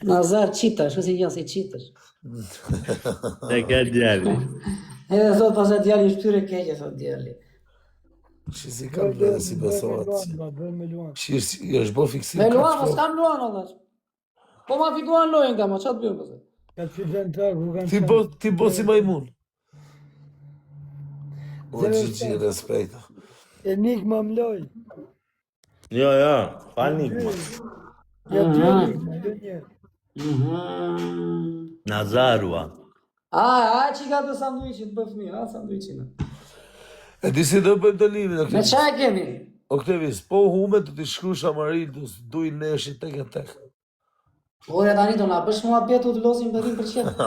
Nazar qita, shko si një si qitësh. Te ke djali. Edhe thot pas e djali shtyre keqe, thot djali. Shi si kam bërë si besohet. Shi është bo fiksim. Me luan, mos kam luan, Allah. Po ma fituan lojën ka, ma qatë bjërë pëse. Ti bo si majmun. O Gigi, respekta. Enigma më loj. Jo, pa enigma. Ja enigma, një. Nazarua. A, që ka të sanduiqin, të bëfmi, a, sanduiqin. E di si do bëjmë të limin, Me qa kemi? O Ktevis, po hume të t'i shkru shamarit, duj neshit tek e tek. Ore tani do na bësh mua betu të losim për 100%.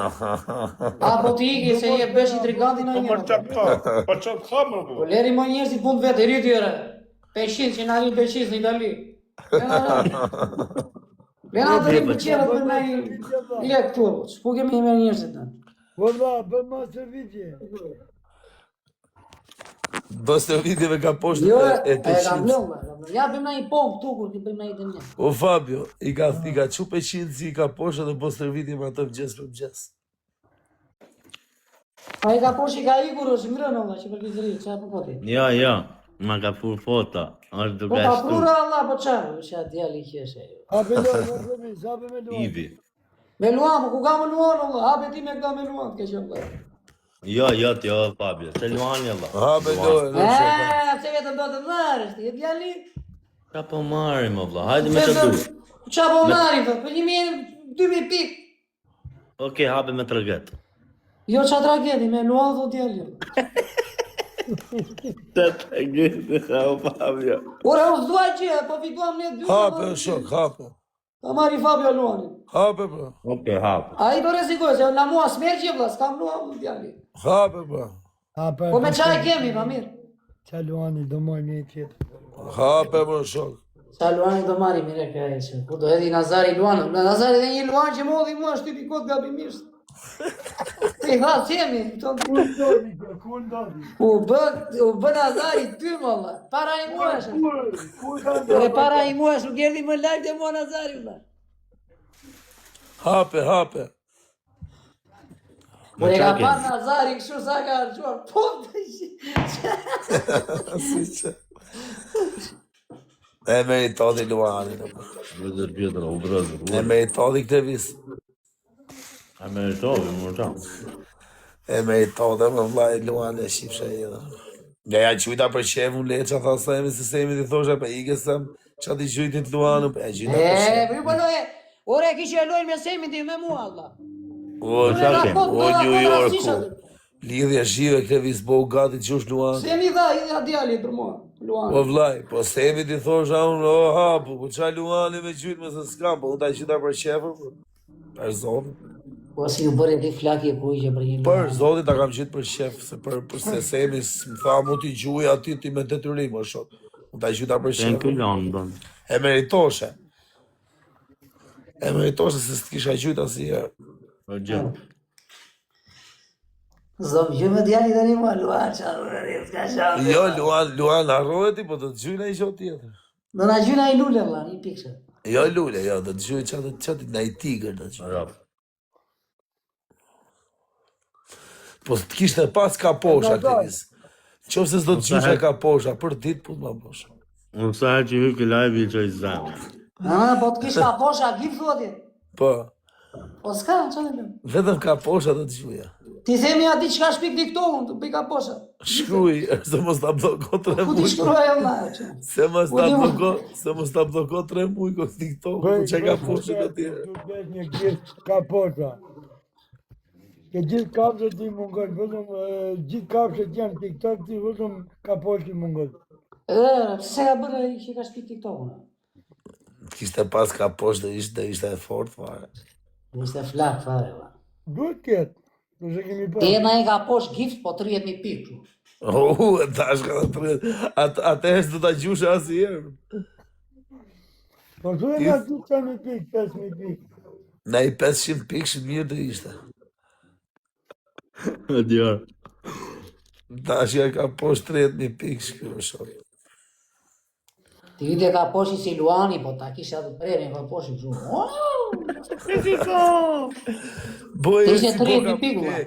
Apo ti iki se je bësh i triganti në një. Po çfarë ka më bu? Po leri më njerëzit punë vetë ri tyre. 500 që na vin 500 në Itali. Lena të rinë për qërët për me i këtu, që po kemi me njerëzit në. Valla, bë ma servitje. Bës të vidjeve ka poshtë Jo, e e të kam qinë. lëmë, ja bëm na i pompë tu, kur ti bëm na i të një. O Fabio, i ka që pe qinë si i ka poshtë dhe bës të vidjeve atë mëgjes për mëgjes. A i ka poshtë i ka ikur është ngrënë, Allah, që për vizëri, që apo po ti? Jo, ma ka fur foto. Është Po duke ka shtu. prura, Allah, po qarë, që a djali qeshe. Hape loj, hape me loj. Ivi. Me luan, ku ka me luan, Allah, habe ti me ka me luan, ke që më Jo, Fabio. Se luani Allah. Ha, me dojë, në shëka. Se vetëm do të marrësh ti, e djali? Qa po marim, valla. Hajde me që du. Qa po marrim, thot, për 2.000 pik. Okej, hape me tragjet. Jo qa tragedi, me luan thot djali. Te tragjet, Fabio. Ore, u s'duaj që, po fituam ne 2. Hape, shok, hape. Ta marri Fabio luanin. Hape, bro. Okej, hape. A i do rezikoj, se na mua smerqi, vla, s'kam luan djali. Hape, bro. Hape. Po me qa e kemi, pa mirë. Qa luani do moj me tjetë. Hape, bro, shok. Qa luani do marri, mire ka e që. Ku do edhi Nazari luanin. Nazari dhe një luan që modhi mua, shtypi kot gabimisht. Te i tha, qemi. U bë Nazari ty, molla. Para i muash. Dhe para i muash, nuk erdi më lajt e mua Nazari, vla. Hape, hape. Por e ka par Nazari, kështu sa ka arquar. Po, të shi. Si që. E meritati luanin. Brother Pietro, o brother. E meritati Ktevis. A meritovi, më qa. E meritati, më vlaj luanin e shifshe e edhe. Ja qujta për qevu leqa, tha semi se semi t'i thosha për ikesem, qa t'i qujtit luanin, e qujta për qevu. Për përnoj, ore, kishë e lojnë me semin ti me mua, Allah. O New Yorku, lidhja shive Ktevis bo gati që është luanin. Semi dha, i dha djali për mua, luanin. Po vlaj, po semi t'i thosha unë, o hapu, po qa luanin me qujt me se s'kam, po unë t'a qujta për qevu, për zotin. Po si ju bërë ti flaki e kujqe për një luan. Për zotin ta kam qitë për qef, se për se semi më tha mu t'i gjuj ati ti me detyrim, o shok. Unë t'a qujta për Ten qevu. këllon, don. E meritoshe. E meritoshe se s'kisha qujta si herë. O gjë. Zom, gjë me djali dhe një mua, luan qarë, s'ka shanë. Jo, luan arrojeti, po do t'gjujna i qo tjetër. Do na gjyna i lule, vla, një pikse. Jo lule, jo, do t'gjuj qatë na i tigër do t'gjuj. Rap. Po t'kishte pas ka posha, Ktevis. Qofë se s'do t'gjusha ka posha, për dit put ma posha. Unë sa që hyke live i që i zemë. Po t'kish ka posha, gjip thotit. Po, Po s'ka, që në lëmë. vetëm ka posha do t'gjuja. Ti themi ati që ka shpik diktohën, të pika posha. Shkruj, se mos t'a bloko 3 Ku ti muj. shkruaj e vla, që. Se mos t'a bloko 3 muj ko TikTok, po që ka posha të tjere. Tu t'besh një gjithë ka posha. Ke gjithë kapsët ti mungoj, vëllëm, gjithë kapsët janë TikTok, ti vëllëm ka poshë mungoj. Se ka bërë i që ka shpik diktohën. Kishte pas ka posha dhe ishte e fort, fare. Ishte flak, fare, vla. Duhet ketë, nëse kemi pa. Ema e ka posh gift, po 30.000 pikë. E tash ka të tërët. Atëherë do t'a gjushe asë i herë. Po të e nga 200.000 pikë, 5.000 pikë. Na i 500 pikë mirë të ishte. O djarë. Tash ja ka poshtë 30.000 pikë shkjo shok. Ti vite ka poshi si Luani, po ta kisha të prerën, ka poshi shumë. Boja Ishte si 30 boka piku, ma.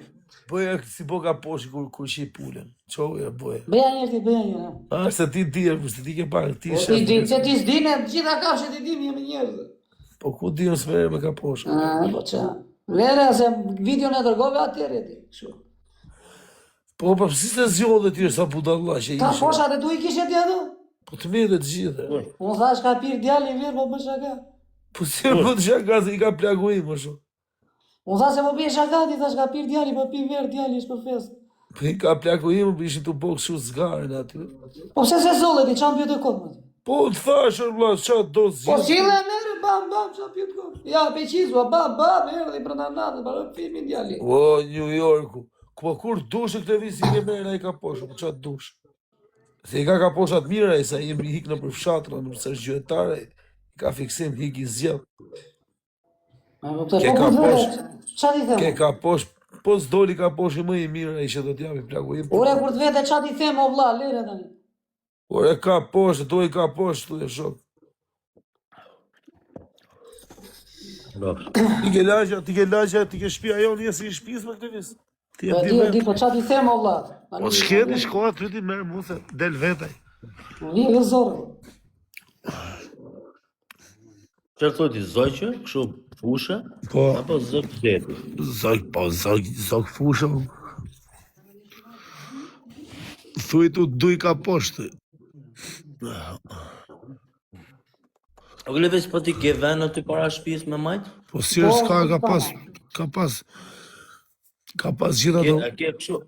Boja si boka poshi kur shi pulën. Çoja boja. Bëja njërë ti, bëja njërë. Se ti dirë, se ti ke parë, ti Se ti s'dine, gjitha kafshet i dim jemi njerëz. Po ku di unë s'vere me ka poshë? Po qa. Vere, se videon e tërgove atërë e ti. Po si se zjodhe ty sa budalla që Ka ishe? foshat e tu i kishe ti ato? Po të mirë të gjithë. Unë thash ka pirë djali mirë, po bë shaka. Po si e po të shaka se i ka plagu i më shumë. Unë thash se po bje shaka, ti thash ka pirë djali, po pi verë djali, ishë për fest. Po i ka plagu i më, po ishin të bokë shu zgarën aty. Po pse se zolle ti, qanë pjotë e kodë, më ti? Po të thashër, vla, qatë do Po zgjithë. si dhe merë, bam, qanë pjotë kodë. Ja, pe qizua, bam, erë dhe brënda natë, barë filmin djali. O, New Yorku. Po kur dushë këtë visi i ke merë, a i ka poshë, po qatë dushë. Se i ka poshat mira, i sa i hik në për fshatra, në përse është gjyetare, i ka fiksim hik i zjedh. Ke ka posh, Qa ti ke themë? ka posh, po s'doli ka posh i më i mira, i që do t'javi plagu im. Ure kur të vete qa ti themë, o vla, lere tani. Ore ka posh, do i ka posh, tu e shok. Ti ke lagja, ti ke shpia jo, një si i shpis me këtë vis. Ti e di me. Di, po qa ti themë, o vla. Po shketi shkoa, ty ti merë muse, del vetaj. Vi, e zorë. Çfarë thoti zoqë, kështu fushë, Po, apo zog deti? zog fushë. Thuj tu duj ka poshtë. O glevesh po ti ke vend aty para shtëpisë me majt? Po si është ka pas gjitha do... Ke kështu.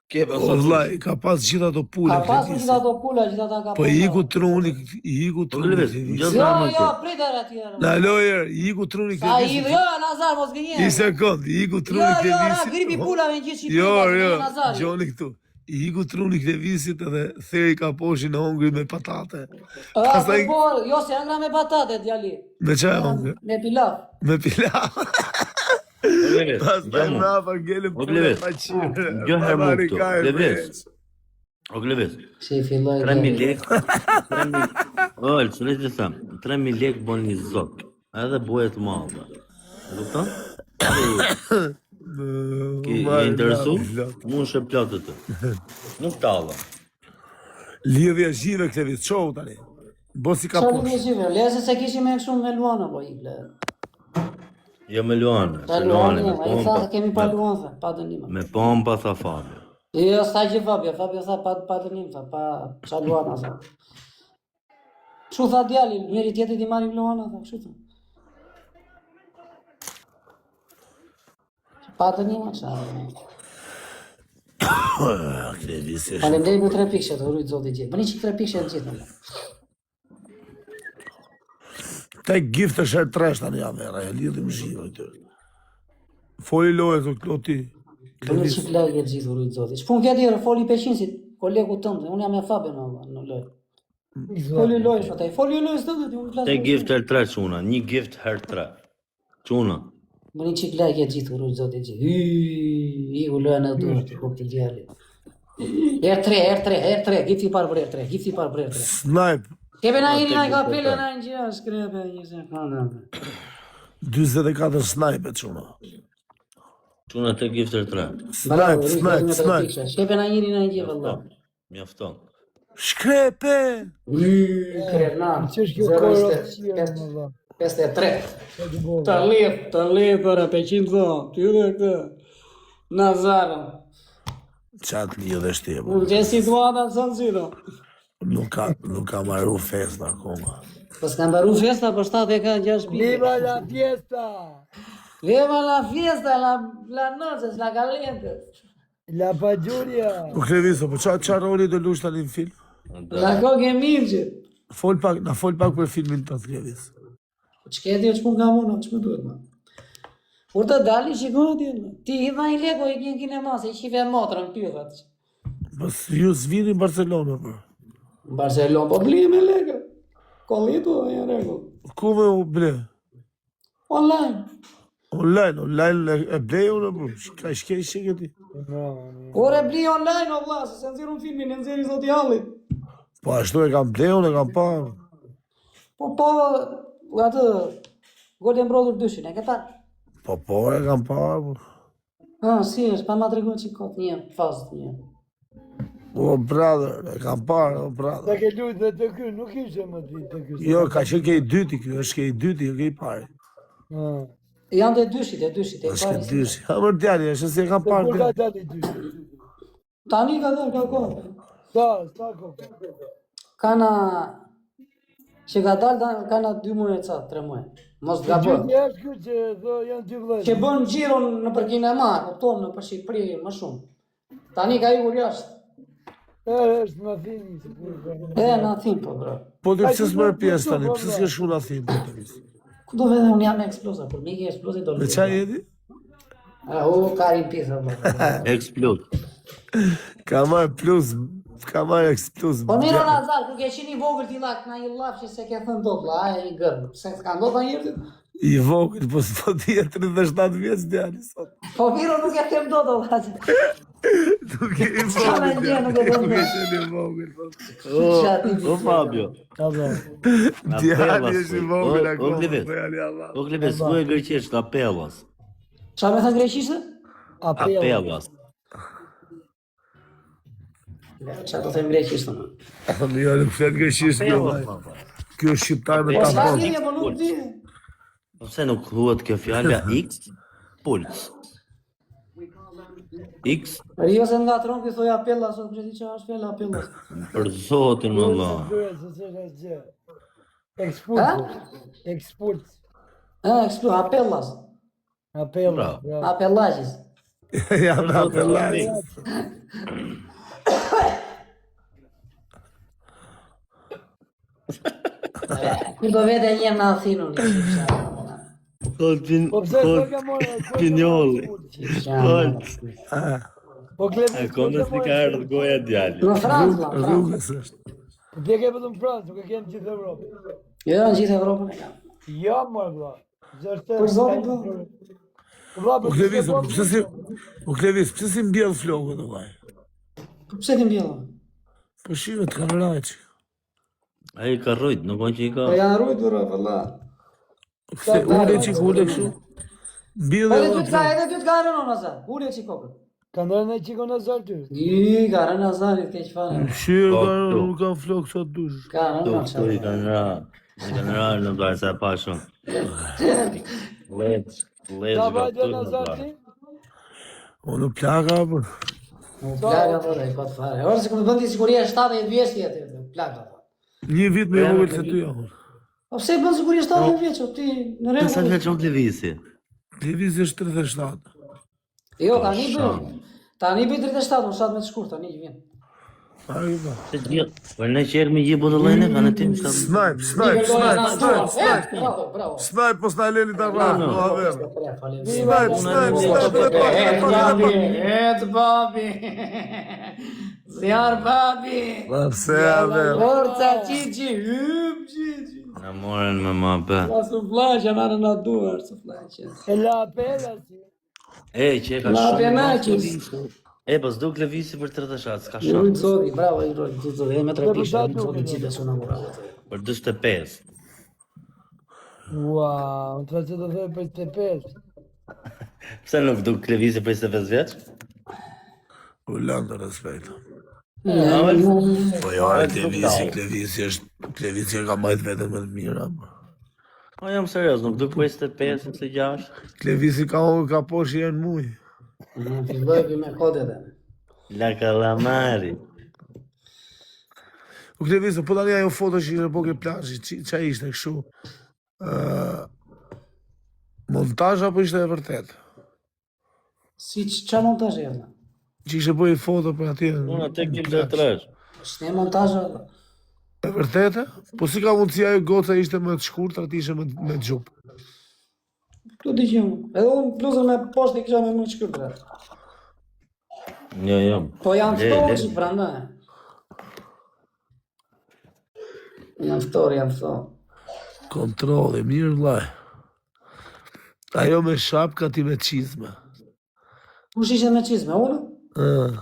Ke O vlaj, ka pas gjitha do pule. Ka pasu gjitha do pula, gjitha ta ka Po i iku truni, Jo, pritar atjera. Na lojer, i iku truni Sa këtë i visi. jo, Nazar, mos gënje. I sekund, i iku truni Jo, këtë na visi. gripi pulave në gjithë Jo, Shqipëri, Nazari. Gjoni këtu. I iku truni këtë visit edhe theri ka poshin në hongri me patate. Pastaj Po, jo, se angra me patate, djali. me qa e hongri? Me pilaf. Me pilav. Pastaj Gjamu. mrapa ngele O glevesh. Jo herë më këtu. Glevesh. O glevesh. Si filloj. 3000 lekë. Ol, çfarë të them? 3000 lekë bën një zog. Edhe buhet madhe. E kupton? Ke interesu? Mund shë plotë të. Nuk talla. Lidhja zhive këtë vit, qohu tani. Bosi ka Qa posh. në gjithë, leze se kishim me kështu me Luana, po i ble. Jo me Luane. Ta Se Luane Luana, me i tha se kemi pa pompa. Luana, tha, pa dënima. Me pompa tha Fabio. Jo, sa që Fabio tha pa dënim, tha, pa qa Luana, tha. Shu tha djali, njeri tjetër ti marim Luana, tha, shu tha. Pa dënima, qa. Këtë visi është. Falemdej mu 3 pikëshet, rrujt zoti gjithë. Bëni që 3 pikëshet në gjithë, në. Te gift është e tresh tani ja vera, e lidhim zhive këtë. Foli loje të kloti. Bëni që lagje gjithë, rrujt zoti. Shpun kja tjere, foli peqinsit, kolegu tëmë, unë jam e Fabio në lojë. Foli lojë, shpëtaj, foli lojë së të unë klasë. Te gift herë 3 çuna, një gift herë 3. Çuna. Bëni që lagje gjithë, rrujt zoti gjithë. I u lojë në durë, të kupë të djali. Herë 3, gifti parë për herë 3, gifti parë për herë 3. Snipe. Kebe na jeni na i kapele na në gjë, shkrepe, një se kanda. 24 snipe quna. Çuna te gift herë 3. Snipe. Shkepe na jeni na i gjë, vëllah. Mjafton. Shkrepe! Kërna, Që është kjo koro të qia, më dha. 53. Këtë bovë. Të lirë, për e peqin të, ty dhe këtë. Nazarën. Qatë lidhe shtje, Unë që situata të sënë qito. Nuk ka marru festa akoma. Po s'kam baru festa, për 7 e ka 6 bide. Viva la fiesta! Viva la fiesta, la noces, la calientes. La pajuria! Po Kreviso, po qa roli do lush tani në film? La koke mirqe. Na fol pak për filmin të Krevis. Që ke di që pun ka muna, që më duhet ma. Kur të dali, shiko atje. Ti hidha i leko i kjen kinema, se i qive motrën pythat. Bas ju s'vini në Barcelona, për. Barcelona, po bli me leke. Kollitu dhe një regu. Ku me u ble? Online. Online e blej unë, për. Ka shkej shike ti. Kur e bli online, o vla, se nëzirun filmin, e nëziri zoti hallit. Po ashtu e kam blej unë, e kam pa. Po, atë, Golden Brother 2-shin, e ke parë? Po, e kam parë. Si është, pa ma të regon që ka një fazë një. O, brother, e kam parë, o, Ta brother. ke lujt dhe të ky, nuk ishe më të ky. Jo, ka që ke i dyti kjo, është ke i dyti, jo ke i pari. Janë dhe dyshit, e është ke pari. dyshi. Ha, mërë djali, është se e kam Se parë kur ka djali. dali dy? Tani ka dhe, ka kohë. Sa kohë? Kana, që ka dalë, kana 2 muaj e ca, 3 muaj. Mos të gabon. Gjithë është ky që do janë dy vëllezër. Që bën gjiron në për kinema, kupton në për Shqipëri më shumë. Tani ka ikur jashtë. Është në thini. Në Athin, po, bro. Po të pësës mërë pjesë tani, pësës ke shku në Athinë, po të visë. Ku do vedhe unë jam me eksploza, për mi ke eksplozi do Me qa jeti? Karin pisa, bro. Eksplod. Ka marrë plus, ka marrë eksplus. Po miro Nazar, ku ke qenë i vogël ti lak, na i llaf që se ke thënë dot, la, ai i gërm. Se ka ndodhur ndonjëherë? I vogël, po s'po t'je 37 vjeç djali sot. Po miro nuk e them dot, valla. Nuk e i Qa me vogël. ndje, nuk e them Nuk e dot. qenë i vogël. po. O Fabio. Djali është i vogël O akoma. Kleves. po jali Allah. O Kleves, ku e greqisht apellas? Qa me thënë greqishtë? Apellas. Qa do them greqishtë, në? Unë jo nuk flet greqisht kjo vaj. Kjo është shqiptar me Po s'ka tampon. lidhje, po nuk di. Po pse nuk thuhet kjo fjala X puls? X Jo se nga tronki thoi apella, sot kërë di qa është fjalla apella. për zotin Allah. Eksport. Apellas. Apella. Apellazhis. Jam në apelaj. Kur do vete një në Athinë, unë Po pse s'o ka marrë? Pinjolli. Po Klevis. E konës një ka erdhë goja djali. në Francë, la, Francë. Rrugës është. Dhe ke vetëm Francë, nuk e kemë gjithë Evropë. Jo, në gjithë Evropën e kam. Ja, më vlla. Për zotin, po. Vlla, O Klevis, pse si... O Klevis, pse si mbjell flokët o vaj? Pse ti mbjellë? Po shive të kanë rajqë. A i ka rrujt, nuk on që i ka... Po janë rrujtur, valla. Se ule që ule kështu. Mbjell Edhe dhe ty t'ka, edhe ty t'ka rënë, Nazar. Ule që kokën. Ka ndërë në qiko në zartë ty. I, ka rënë Nazarit, keq fare. Shirë Po, ka tu. nuk kanë flokë sa dush. Ka rënë, Tu i kanë ra. I kanë ra në dojë se pa shumë. Lec Ka vajtë vëtu në në zartë dojë. ty? O në plaka, po. Plaga, po, e kot fare. Orë se këmë bëndi siguria 70 vjeç jetë, plaga. Një vit me vogël se ty jam. Po pse bën siguria 70 vjeç, o ti në Sa rregull. vjeç on Levisi? Levisi është 37. Jo, tani bëj. Tani bëj 37, unë 7 me të shkurt, tani që vjen. Ai ba. Se gjithë, për në qërë me gjithë bodolejnë, ka në tim sa... Snipe. Bravo, bravo. Snipe, po s'na leni ta rrah, no haver. Et babi. Zjar babi. Pse haver. Forca Cici, hyp Cici. Në morën me ma be. La su flasha, në në duar, su flasha. E la apella si. E, që e ka La shumë... penakis. E, pas do Levisi për 37, s'ka Ju shumë. zodi, bravo, i rojë, ti zodi, e me tre pisha, i zodi qitë su në mura. Për 45. Ua, më të që të thëjë për të pesë. Pse nuk do Levisi për 25 vjeç? U lanë respekt. Mm. Po jo, Levisi ka majtë vetëm më të mira. O, jam serios, nuk do 25, nëse 6. Levisi ka posh jenë muj. Filloj për me kodet e. La calamari. U Levisi, po tani ajo foto që ishte po ke plazhi, qa ishte kështu? Montazh apo ishte e vërtet? Si qa montajë e dhe? Që ishte po i foto për atje? Unë atë kim dhe tresh. Shte montajë e dhe? E vërtete? Po si ka mundësi ajo goca ishte më të shkurtër, aty ishte më të gjupë? Tu di që unë. Edhe unë bluzën me poshtë i kisha me më shkyrë. Jo. Po janë Le, fëtorë le. që pra në. Janë fëtorë. Kontrolli, mirë vllai. Ajo me shapka ti me çizme. Kush ishe me qizme, unë? Ëh.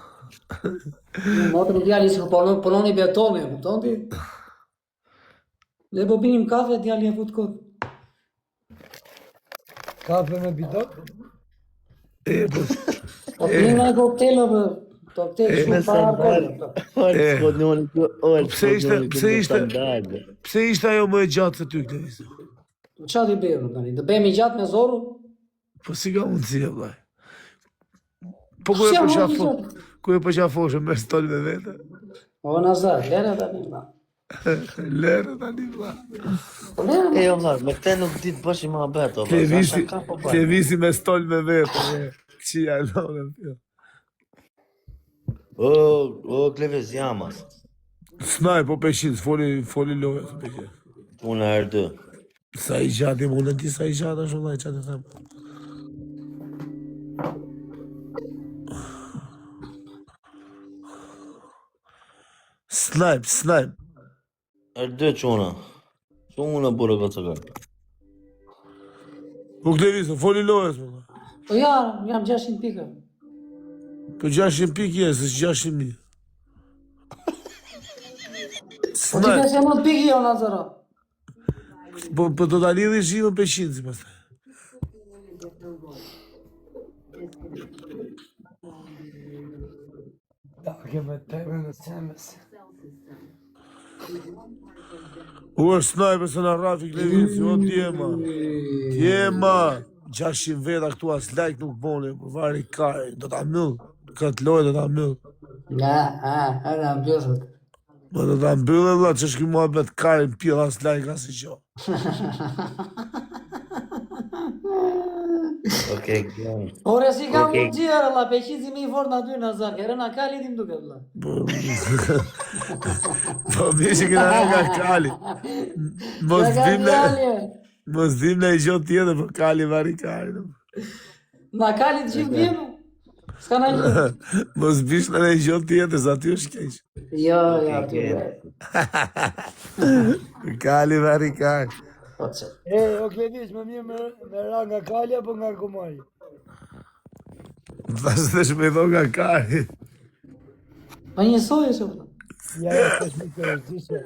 Në motër në djali që punoni betoni, kupton ti? Ne po pinim kafe, djali e fut kot. Kafe me bidon? E, po, Po pinim me koktejl apo koktejl shumë para alkohol. pse ishte ajo më e gjatë se ty Klevis? Qa t'i bëjmë tani? Të bëjmë i gjatë me zoru? Po si ka mundësia, vllai? Po ku Si e a përqa mundësia? ku e përqa foshë me stol me vete? O Nazar, lere tani vlla. Lere tani, vllai. Po lere. E jo vllai, me këtë nuk di të bësh i mohabet o vllai. Klevisi, Ka po bëj. Klevisi me stol me vete. Qia lone. O Klevis jamas. Snaj, po peshin, foli loje. Puna erdë. Sa i gjatë, më në ti sa i gjatë është vllai, çfarë të them. Snipe. Erdë çuna. Çuna burë gocëgar. Po Klevis, foli lojes, vllai. Po ja, jam 600 pika. Po 600 pikë jes, është 600.000. Po ti ka shumë piki jo Nazaro. Po do ta lidhish i më 500 si pastaj. Da, keme teme në semes. U është sniper se na Rafi Klevisi, o djema. Djema, 600 veta këtu as like nuk bone, po vari kaj, do ta myll. Këtë lojë do ta myll. Ana mbjosët. Po do ta mbyllë valla, ç'është ky muhabet kaj, pjell as like as i gjë. Okej, gjën. Ore si kam Okej. gjërë, la, pe qizi me i fort në aty Nazar, kërë na kali tim duke, vlla. Po mirë që këna nga kali. Mos dim në i gjë tjetër, po kali vari kali. Na kali të gjithë bjenu. S'ka na gjithë. Mos bish në i gjë tjetër, sa ty është keq. Jo, ty dhe. Kali vari kali. Po që. O Klevis, më mirë me ra nga kalja apo nga Gomari? Thashë të shme do nga kali. Pa njësoj e shumë. Ja, të shmi të rëzishe.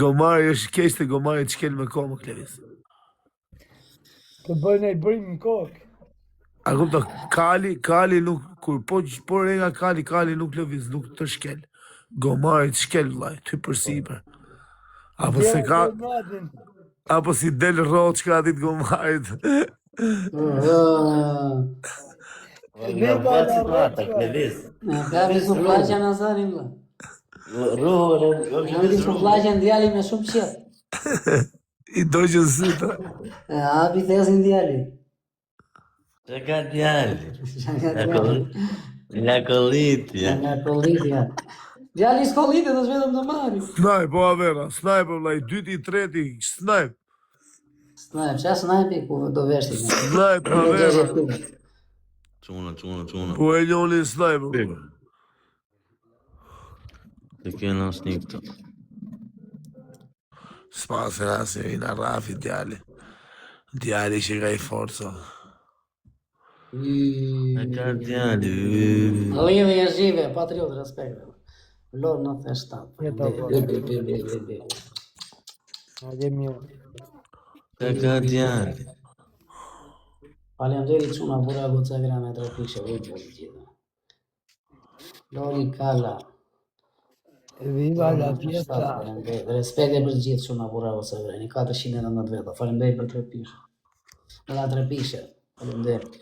Gomari është keq të Gomari të shkel me komë, Klevis. Të bëjnë e brim në kokë. A kupto, kali nuk, kur po re nga kali nuk lëviz, nuk të shkel. Gomari të shkel, vllai, ty për sipër. Apo si del roçka atit Gomarit. Nga vati plata, Klevis. Ka visu plaqja Nazarin, vlla. Ruhë, Ka visu plaqja në djali me shumë qëtë. I dojgjën syta. Hapi thesin djali. Që ka djali? Nga kollitja. Nga kollitja. Djali s'kollitja dhe s'vetëm të marri. Snajp, po avera, snajp, vllai, dyti, treti, snajp. Snajp, qa snajpi ku do veshti? Snajp, avera. Çuna. Po e njoni snajp, vllai. Të kena asnjë këtë. S'pase rase vina Rafi djali. Djali që ka i forca. Nga ka djali. Lidhje e zhive, patriot, respekt. Lor 97. Hajde mirë. Nga ka djali. Faleminderit çuna bura goca gra me 3 pishe vëgjë gjithë. Lori Kala. Viva la fiesta. Faleminderit. Respekt e për gjithë çuna bura goca gra. Një 419 veta. Faleminderit për 3 pishe. Nga 3 pishe. Faleminderit.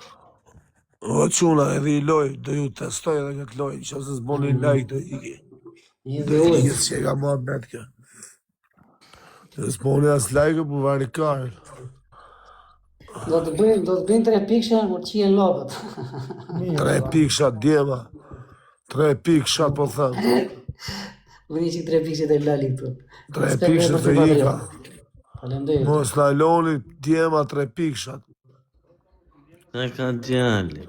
O quna, edhe i loj, do ju testoj edhe këtë loj, që se s'boni like do iki. Një Do dhe ujë. iki që ka mua bet kjo. Dhe s'boni as like, po vari karë. Do të bëjnë 3 pikëshe, më të qien lopët. 3 pikshat djema. 3 pikshat po thëmë. Vëni që 3 pikëshe të lali këtu. 3 pikshat të ika. Faleminderit. Mos la loni djema 3 pikshat. Nga ka djali.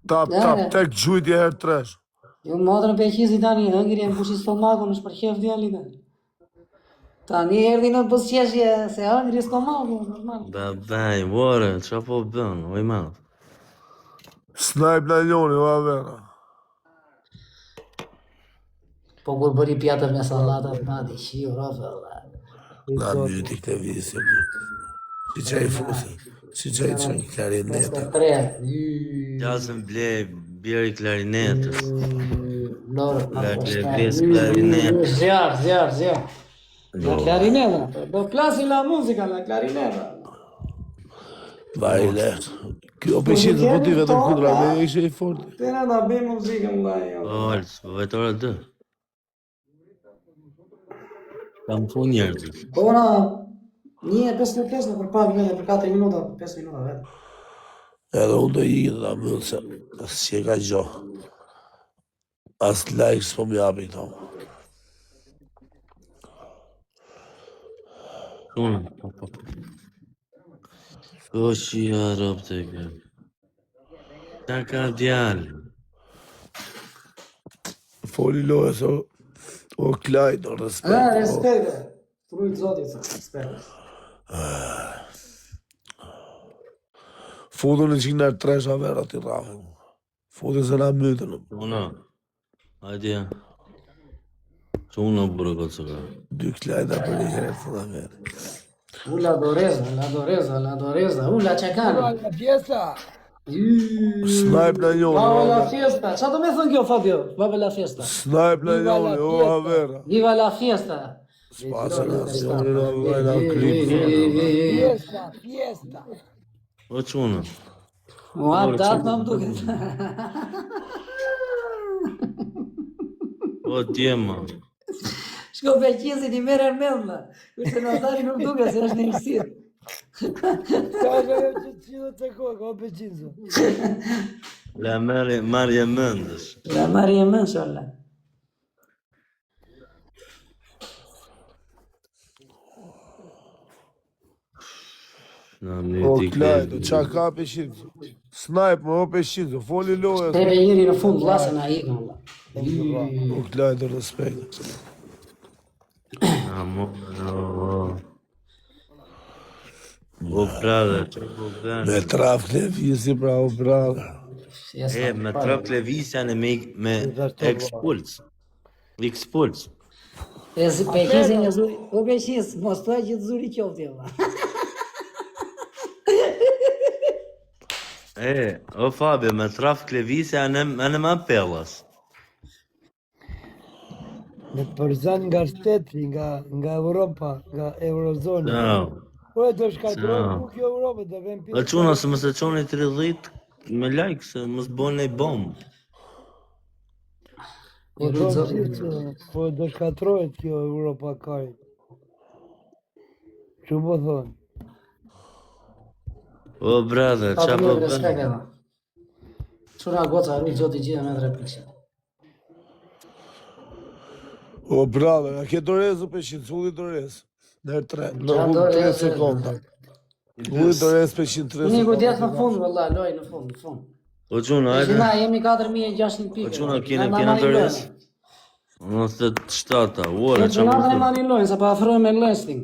Tap, tek gjujtje her tresh. Jo motrën pe qizi tani, hëngri e mbushi stomakun, është për qef djali tani. Tani erdi në busqeshje, se hëngri stomaku, normal. Babaj, vore, qa po bën, oj madh. Snajp në ljoni, o avera. Po kur bëri pjatët me salatat, ma di shio, rafe, Na myti këtëvisim. Si që i fusi. Si që i qënë klarineta. 3. Jasëm ble bjeri klarinetës. Loro, Clarinet. Zjarë. La clarineta. Do plasi la musica, la clarineta. Vaj let. Kjo peshin të poti vetëm kundra me ishe i fort. Tena da bëj muzikën vllai. Olës, vetore dë. Kam fu njerëzit. Po na 1:55 për pak vete për 4 minuta, 5 minuta vetë. Edhe unë do i da mëllë se as që ka gjo. As like s'po m'japi to. Unë, po. O që i arop të ke. Ta ka djallë. Foli lojes o klajt, o respekt. Respekt. Trujt zotit, respekt. Fudën e qikë nërë 3 shavera t'i rafë. Fudën se na mytën. Una, hajde. Që unë në burë këtë së ka. 2 klajta për një herë të dhe verë. La doreza, la çakana. La fiesta. Snipe në njone, Viva la fiesta. Çfarë do më thon kjo Fabio? Viva la fiesta. Snipe në njone, o havera. Viva la fiesta. Spasa nacionin, o vajna klip. Fiesta. O që unë? Ua, datë më duket. O djema. Shko Beqizin i merr mendla. Kurse na tani nuk duket se është në hyrësirë. Ka ajo që cilë të kohë, o Beqinzo. La marje mëndës. La marje mend sholla. O klajt, o qa ka peshin. Snipe më o peshin, foli lojes. Treba jeri në fund vllasa na ikën valla. O klajt, o respekt. O brother, që po gënë. Me traf levisi pra o brother. E, me trap levisa në me expuls. Expuls. E zi Beqizin e zuri. O Beqiz, mos thuaj që të zuri qofti valla. E, o Fabio, me traf levisa në më pellas. Me përzan nga shteti, nga Europa, nga Eurozona. No. Po e do shkatrojnë nuk jo Europë, do vem O quna, se mëse qoni 30 me like, se mësë bon e bombë. Po do shkatrojnë kjo Europa kajt. Që po thonë? O brother, qa po bënë? Quna goca, rrë gjoti gjithë me 3 pikë. O brother, a ke dorez o peshin, sulli dorez. Nër 3, në ullë 3 sekonda. Ulli dorez peshin 3 Një sekonda. godjet në fund, valla, loj në fund. O quna, ajde. Na jemi 4600 pikë. O quna, kena dorez. Në 7, ua, Që natën e marrin lojnë, se pa afrojnë me listing.